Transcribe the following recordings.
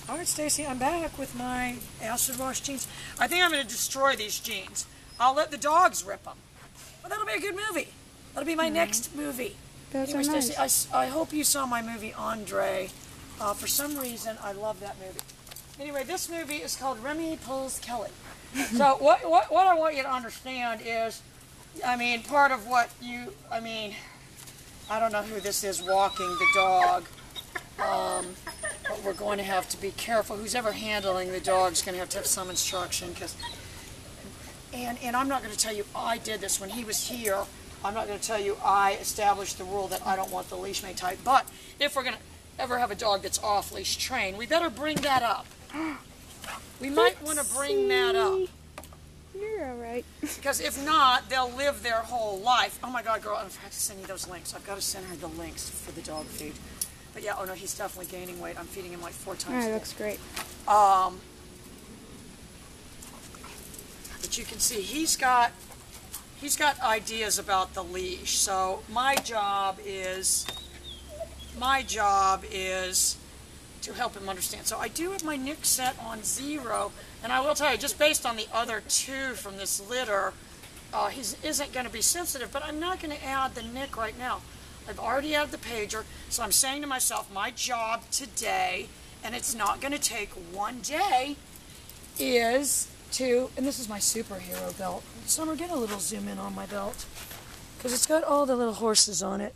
All right, Stacy, I'm back with my acid wash jeans. I think I'm going to destroy these jeans. I'll let the dogs rip them. Well, that'll be a good movie. That'll be my next movie. Those anyway, are nice. Stacy, I hope you saw my movie, Andre. For some reason, I love that movie. Anyway, this movie is called Remy Pulls Kelly. So what I want you to understand is, I mean, part of what you, I mean, I don't know who this is walking the dog. But we're going to have to be careful. Who's ever handling the dog is going to have some instruction. And I'm not going to tell you I did this when he was here. I'm not going to tell you I established the rule that I don't want the leash made tight. But if we're going to ever have a dog that's off-leash trained, we better bring that up. We might want to bring that up. You're all right. Because if not, they'll live their whole life. Oh my God, girl, I forgot to send you those links. I've got to send her the links for the dog feed. But yeah, oh no, he's definitely gaining weight. I'm feeding him like 4 times a day. That looks great. But you can see he's got ideas about the leash. So my job is to help him understand. So I do have my nick set on 0, and I will tell you, just based on the other 2 from this litter, he isn't going to be sensitive, but I'm not going to add the nick right now. I've already added the pager, so I'm saying to myself, my job today, and it's not going to take one day, is to, and this is my superhero belt. Summer, get a little zoom in on my belt, because it's got all the little horses on it.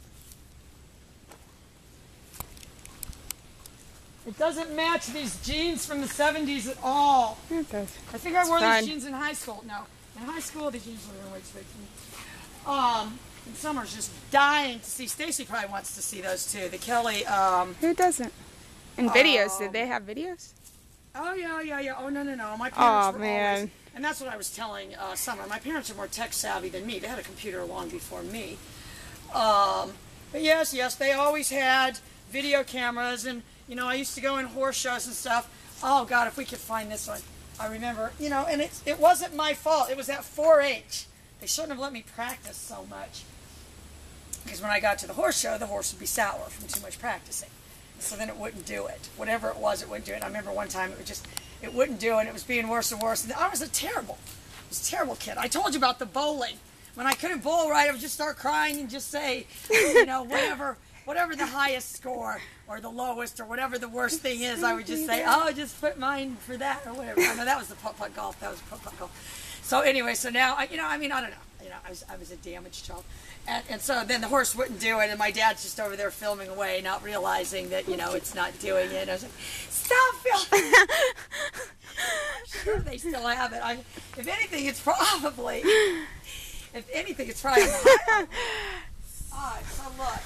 It doesn't match these jeans from the 70s at all. It does. I think I wore these jeans in high school. No, in high school these jeans were way too big for me. And Summer's just dying to see. Stacy probably wants to see those too. The Kelly. Who doesn't? And videos. Did they have videos? Oh yeah. Oh no. My parents were always, and that's what I was telling Summer. My parents are more tech savvy than me. They had a computer long before me. But yes, they always had video cameras, and you know, I used to go in horse shows and stuff. Oh God, if we could find this one. I remember, you know, and it wasn't my fault. It was at 4-H. They shouldn't have let me practice so much. Because when I got to the horse show, the horse would be sour from too much practicing. So then it wouldn't do it. Whatever it was, it wouldn't do it. And I remember one time it wouldn't do it. It was being worse and worse. And I was a terrible kid. I told you about the bowling. When I couldn't bowl right, I would just start crying and just say, you know, whatever the highest score or the lowest or whatever the worst thing is, I would just say, oh, just put mine for that or whatever. I know that was the putt-putt golf. That was putt-putt golf. So anyway, so now, I don't know. You know, I was a damaged child. And so then the horse wouldn't do it, and my dad's just over there filming away, not realizing that, you know, it's not doing it. I was like, stop filming! I'm sure they still have it. If anything, it's probably on the highlight. So look.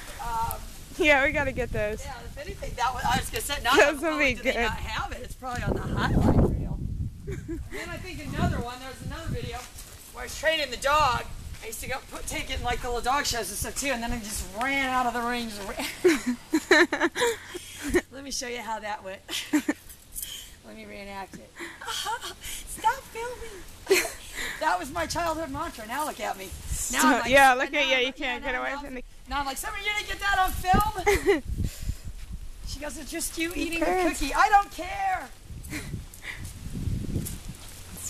Yeah, we got to get those. Yeah, if anything, I was going to say, not only do they not have it, it's probably on the highlight reel. And then I think another one, there's another video where I was training the dog. I used to take it in like the little dog shows and stuff too, and then I just ran out of the ring. Let me show you how that went. Let me reenact it. Stop filming. That was my childhood mantra. Now look at me. Now I'm like, yeah, look at you. You can't get away from the... Now I'm like, Summer, you didn't get that on film? She goes, it's just you eating a cookie. I don't care.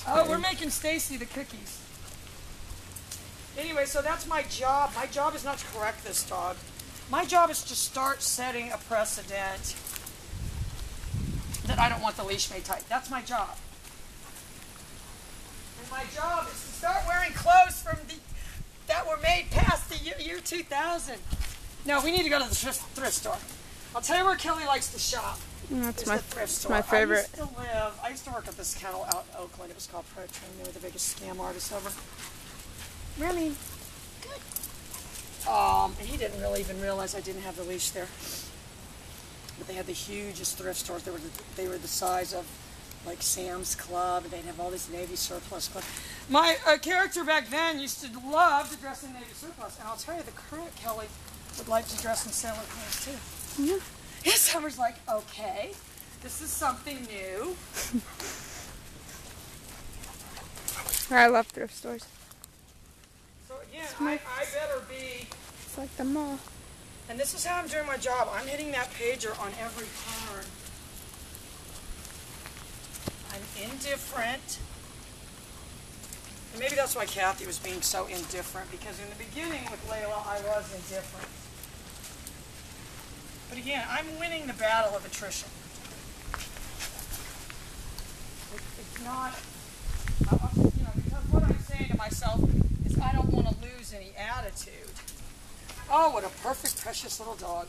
Oh, we're making Stacy the cookies. Anyway, so that's my job. My job is not to correct this dog. My job is to start setting a precedent that I don't want the leash made tight. That's my job. And my job is to start wearing clothes that were made past the year 2000. No, we need to go to the thrift store. I'll tell you where Kelly likes to shop. That's the thrift store. my favorite. I used to work at this kennel out in Oakland. It was called Pro Train. They were the biggest scam artists ever. Remy, good. And he didn't really even realize I didn't have the leash there. But they had the hugest thrift stores. They were the size of like Sam's Club, and they'd have all these Navy surplus clothes. My character back then used to love to dress in Navy surplus, and I'll tell you, the current Kelly would like to dress in sailor clothes too. Yeah. And Summer's like, okay, this is something new. I love thrift stores. So again, I better be... It's like the mall. And this is how I'm doing my job. I'm hitting that pager on every turn. I'm indifferent. And maybe that's why Kathy was being so indifferent, because in the beginning with Layla, I was indifferent. But again, I'm winning the battle of attrition. It's not, because what I'm saying to myself is I don't want to lose any attitude. Oh, what a perfect, precious little dog.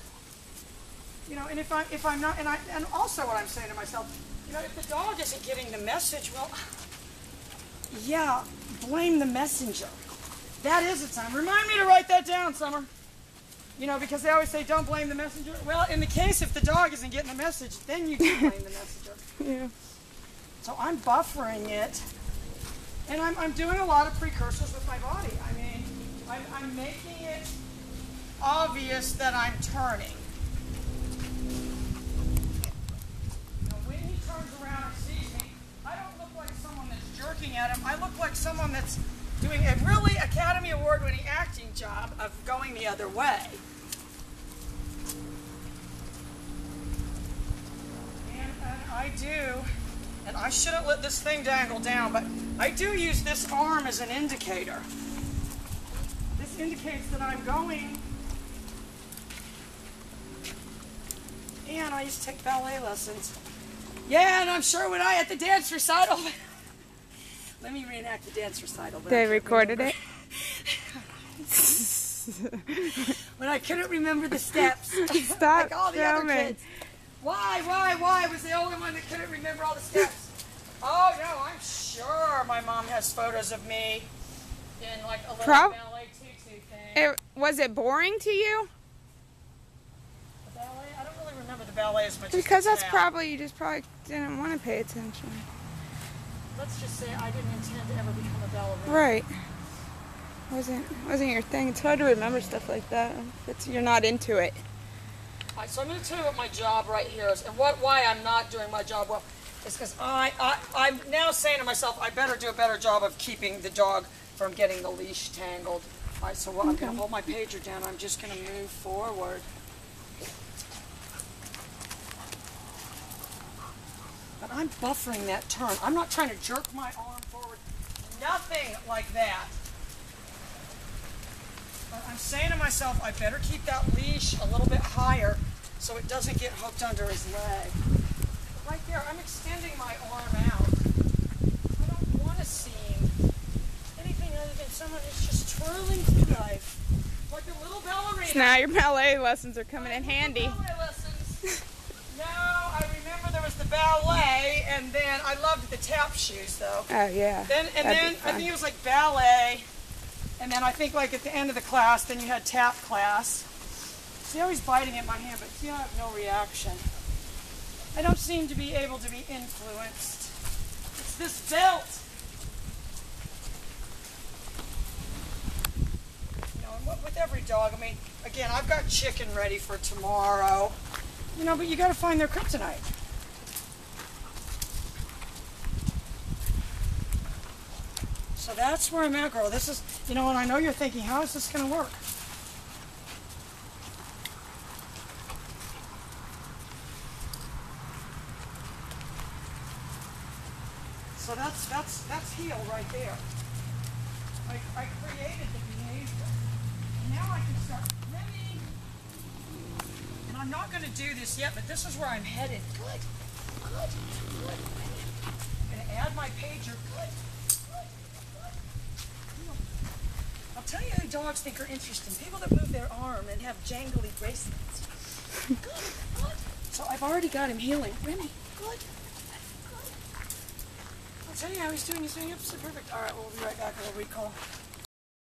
And if I'm not, and also what I'm saying to myself, if the dog isn't getting the message, well, yeah, blame the messenger. That is a time. Remind me to write that down, Summer. Because they always say don't blame the messenger. Well, in the case if the dog isn't getting the message, then you do blame the messenger. Yeah. So I'm buffering it, and I'm doing a lot of precursors with my body. I mean, I'm making it obvious that I'm turning. When he turns around and sees me, I don't look like someone that's jerking at him. I look like someone that's doing a really Academy Award-winning acting job of going the other way. And I do, and I shouldn't let this thing dangle down, but I do use this arm as an indicator. This indicates that I'm going. And I used to take ballet lessons. Yeah, and I'm sure when at the dance recital. Let me reenact the dance recital. They recorded it? When I couldn't remember the steps. Stop like all the other kids. Why was the only one that couldn't remember all the steps? Oh, no, I'm sure my mom has photos of me in like a little ballet tutu thing. Was it boring to you? The ballet? I don't really remember the ballet as much because as that's probably, you just probably didn't want to pay attention. Let's just say I didn't intend to ever become a ballerina. Right. Wasn't your thing. It's hard to remember stuff like that if you're not into it. All right, so I'm going to tell you what my job right here is, and why I'm not doing my job well, is because I'm now saying to myself, I better do a better job of keeping the dog from getting the leash tangled. All right, so I'm going to hold my pager down. I'm just going to move forward. But I'm buffering that turn. I'm not trying to jerk my arm forward. Nothing like that. But I'm saying to myself, I better keep that leash a little bit higher so it doesn't get hooked under his leg. But right there, I'm extending my arm out. I don't want to seem anything other than someone who's just twirling through life. Like a little ballerina. So now your ballet lessons are coming in handy. Ballet lessons. No, I remember there was the ballet, and then I loved the tap shoes, though. Oh, yeah. Then I think it was like ballet, and then I think like at the end of the class, then you had tap class. See how he's biting at my hand, but see, I have no reaction. I don't seem to be able to be influenced. It's this belt. And with every dog, I mean, again, I've got chicken ready for tomorrow. But you got to find their kryptonite. So that's where I'm at, girl. This is, and I know you're thinking, how is this going to work? So that's heel right there. I created the behavior. And now I can start Remi. And I'm not going to do this yet, but this is where I'm headed. Good. I'm going to add my pager. Good. I'll tell you who dogs think are interesting. People that move their arm and have jangly bracelets. Good. So I've already got him healing. Remi, good. I'll tell you how he's doing. He's doing absolutely perfect. All right, we'll be right back. We'll recall.